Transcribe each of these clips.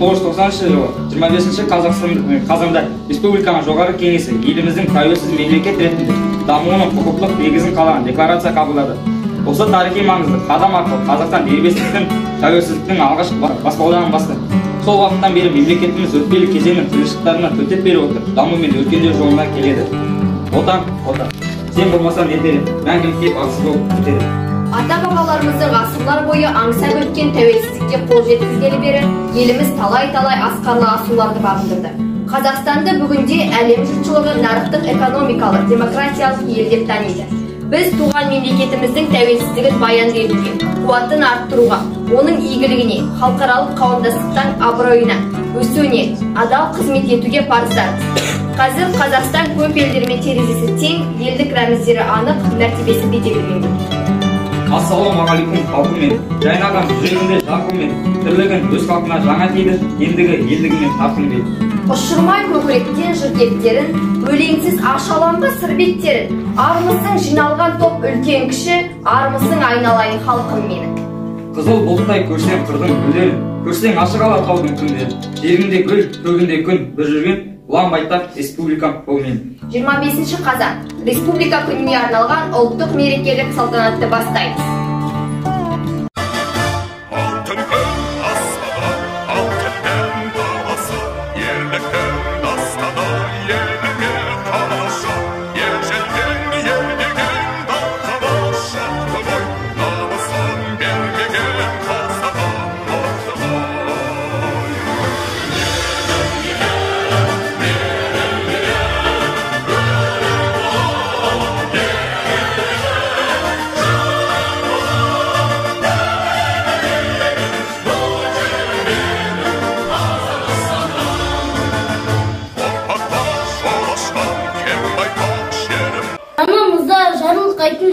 жылы 25 қазанда Республиканың жоғары кеңесі еліміздің тәуелсіз мемлекет ретінде дамуының құқықтық негізін қалаған декларация қабылдады. Осы тарихи маңызды қадам арқылы Қазақстан дербестіктің, тәуелсіздіктің алғашқы баспалдағынан басты. Сол уақыттан бері мемлекетіміз өтпелі кезеңнің қиыншылықтарына төтеп бере отырып, даму мен өркендеу жолына келеді. Отан, сен болмасаң нетер ем, мәңгілікке бағсыз болып кетер ем. Ата-бабаларымыздың ғасырлар бойы аңсап өткен тәуелсіздікке қол жеткізгелі бері еліміз талай-талай асқарлы асуларды бағындырды. Қазақстанды бүгінде әлем жұртшылығы нарықтық экономикалық демократиялық ел деп таниды. Біз туған мемлекетіміздің тәуелсіздігін баянды етуге, қуатын арттыруға, оның игілігіне, халықаралық қауымдастықтың абыройына, өсуіне, адал қызмет етуге парыздармыз. Қазір Қазақстан көп елдермен терезесі тең, елдік рәміздері анық, мәртебесі беделді мемлекет. Ассалаумағалейкум халқымен, жайнаған жүрегінде жарқылмен, тірлігін өз халқына жаңа тиді, ендігі елдігімен тартын бел. Ұшырмай көкіректен жыртектерін, өлеңсіз ашаланға сыр беттерін, армысың жиналған топ үлкен кіші, армысың айналайын халқым менің. Қызыл бұлттай көрсең қырдың гүлдерін, көрсең ашық ала таудың күндерін, жерінде гүл, көгінде күн, бір жүрген ұлан байтақ республикам бұл мен. 25 қазан республика күніне арналған ұлттық мерекелік салтанатты бастаймыз.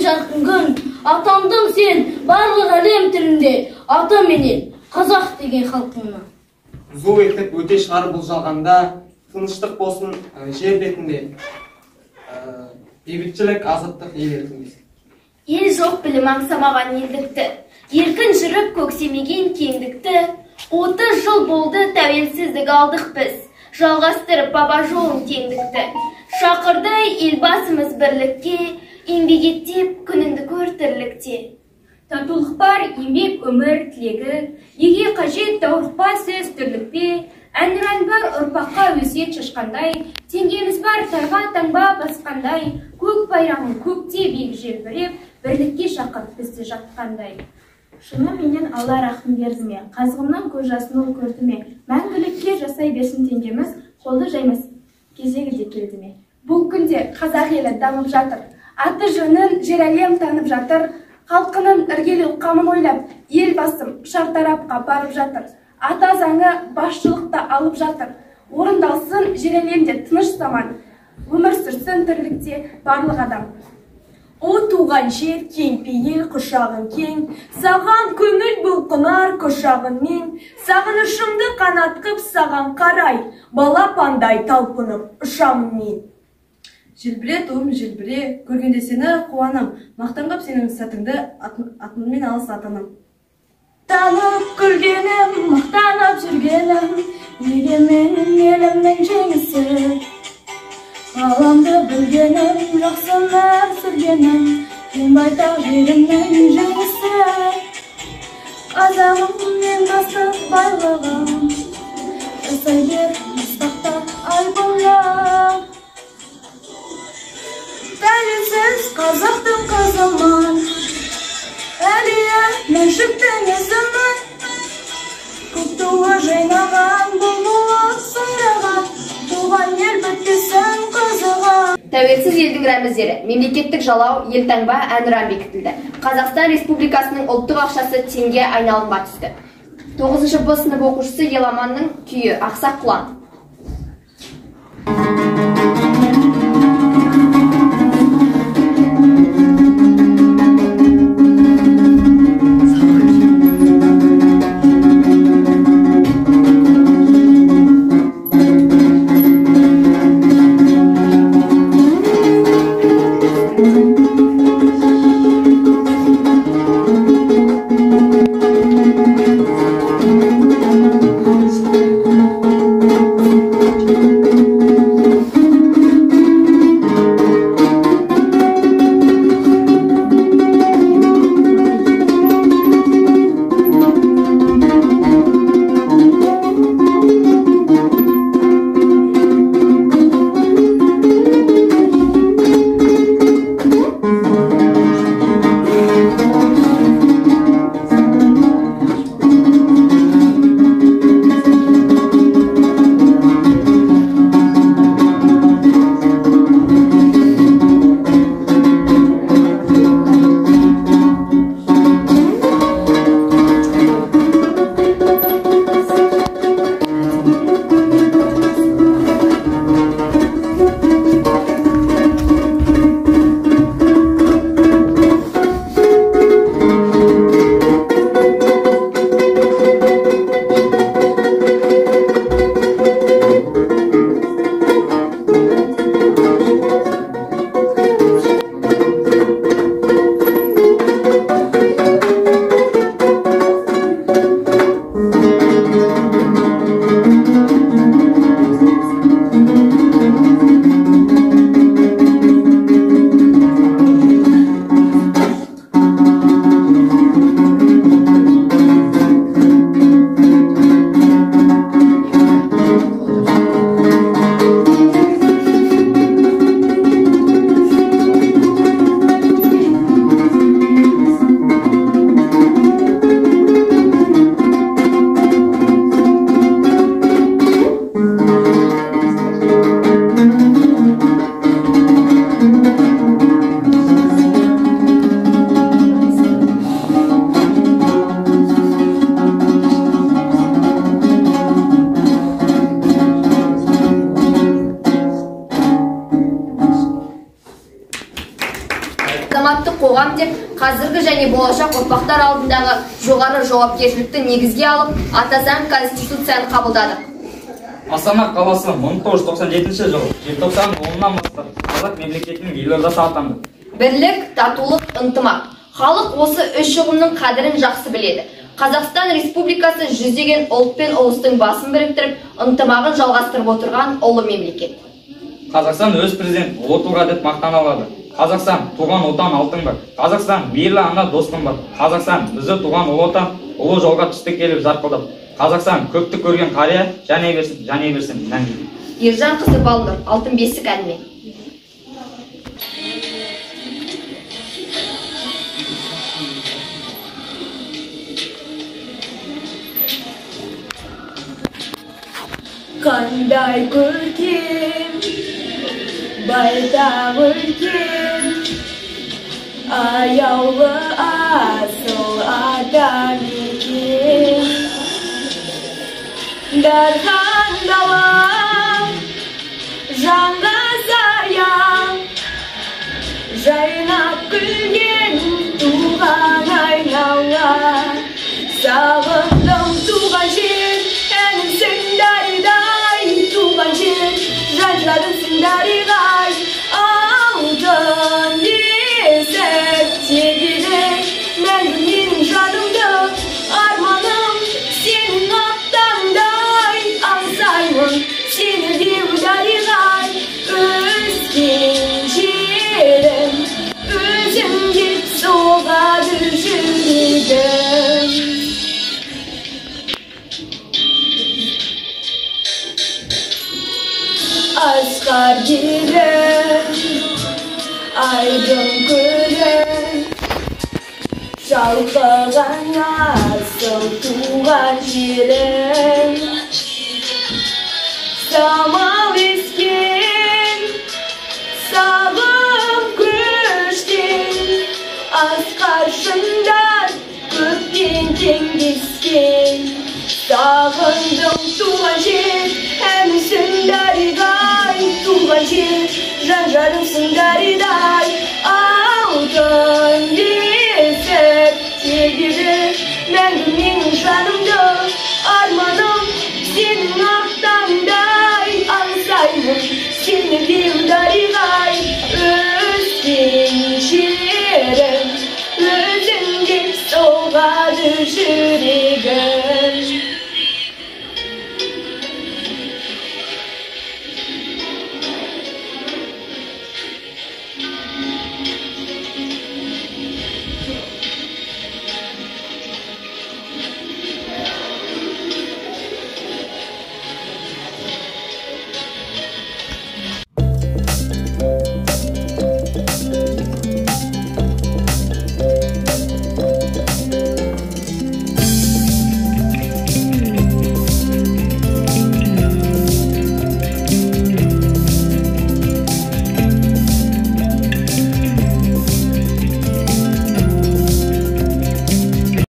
Жарқын күн, атамдың сен барлық әлем тілінде, ата менен қазақ деген халқыңа. Зу етіп өте шығар бұл жалғанда, тыныштық болсын жер бетінде, бейбітшілік азаттық ел еркіндесін. Ел жоқ білім аңсамаған елдікті, еркін жүріп көксемеген кеңдікті, 30 жыл болды тәуелсіздік алдық біз, жалғастырып баба жолын теңдікті. Шақырды елбасымыз бірлікке, еңбек еттеп күніңді көр тірлікте. Татулық бар еңбек өмір тілегі, еге қажет даурықпа сөз түрлікпе, әнұран бар ұрпаққа өсиет шашқандай, теңгеміз бар тарға таңба басқандай, көк байрағын көкте биік желбіреп, бірлікке шақырып бізді жатқандай. Шыны менен Алла рахым бердіме, қазғымнан көз жасын ол көрдіме, мәңгілікке жасай берсін теңгеміз, қолды жаймас кезегі де келдіме. Бұл күнде қазақ елі дамып жатыр. Аты жөнін жер әлем танып жатыр, халқының іргелі қамын ойлап, ел басым шартарапқа барып жатыр. Ата заңы басшылықта алып жатыр, орындалсын жер әлемде тыныш заман, өмір сүрсін тірлікте барлық адам. О туған жер кең пейіл құшағын кең, саған көңіл бұлқынар құшағын мен, сағынышымды қанат қып саған қарай, балапандай талпынып ұшамын мен. Желбіре туым желбіре, көргенде сені қуанам, мақтанғап сенің сәтіңді атыммен алыс атанам. Танып күлгенім, мақтанып жүргенім, егемен елімнің жеңісі. Ғаламды білгенім, жақсынып сүргенім, ең байтақ жерімнің жеңісі. Қазағым мен бастық байлығым, жасай бер ыстақта айбынлы. Тәуелсіз қазақтың қызымын, әлия мәншіктің ізімін, көк туы жайнаған бұл сайраған, туған ел бітпесін қызыған. Тәуелсіз елдің рәміздері, мемлекеттік жалау, елтаңба әнұран бекітілді. Қазақстан Республикасының ұлттық ақшасы теңге айналымға түсті. 9-шы Б сынып оқушысы Еламанның күйі Ақсақ құлан. және болашақ ұрпақтар алдындағы жоғары жауапкершілікті негізге алып, ата заң конституцияны қабылдадық. Астана қаласы 1997 жылы желтоқсан 10-нан бастап қазақ мемлекетінің елордасы атанды. Бірлік, татулық, ынтымақ. Халық осы үш ұғымның қадірін жақсы біледі. Қазақстан Республикасы жүздеген ұлт пен ұлыстың басын біріктіріп, ынтымағын жалғастырып отырған ұлы мемлекет. Қазақстан өз президент ұлы тұлға деп мақтана алады. Қазақстан туған отан алтын бар. Қазақстан мейлі ана достым бар. Қазақстан бізді туған ұлы отан ұлы жолға түсті келіп жарқылдап. Қазақстан көпті көрген қария жане берсін мәңгі. Ержан қызы Балнұр, алтын бесік әнімен. Қандай көркем, байтақ өлкем, аяулы асыл ата мекен. Дархан далам, жанға саян, жайнап күлген туған айнала. Сағындым туған жер, әнімсің даридай, туған жер, жан-жарымсың дариғай. Алтын бесік тербелер, мәңгі менің жанымды, арманым сенің аттаңдай. Аңсаймын сені деу дариғай, өскен жерім, өзің деп соғады жүрегім. Asqar yerim, aydın gülüm, şalqıған asıl tuğan yerim. Самал esken, sağım köşten, asqar şındar köpten tengesken. Sağındım tuğan yer, hemsin darigay, tuğan yer, jan-jarımsın dariday. Алтын бесік тербелер, мәңгі менің жанымды, арманым сенің ақтаңдай. Аңсаймын сені деу дариғай, өскен жерім, өзің деп соғады жүрегім.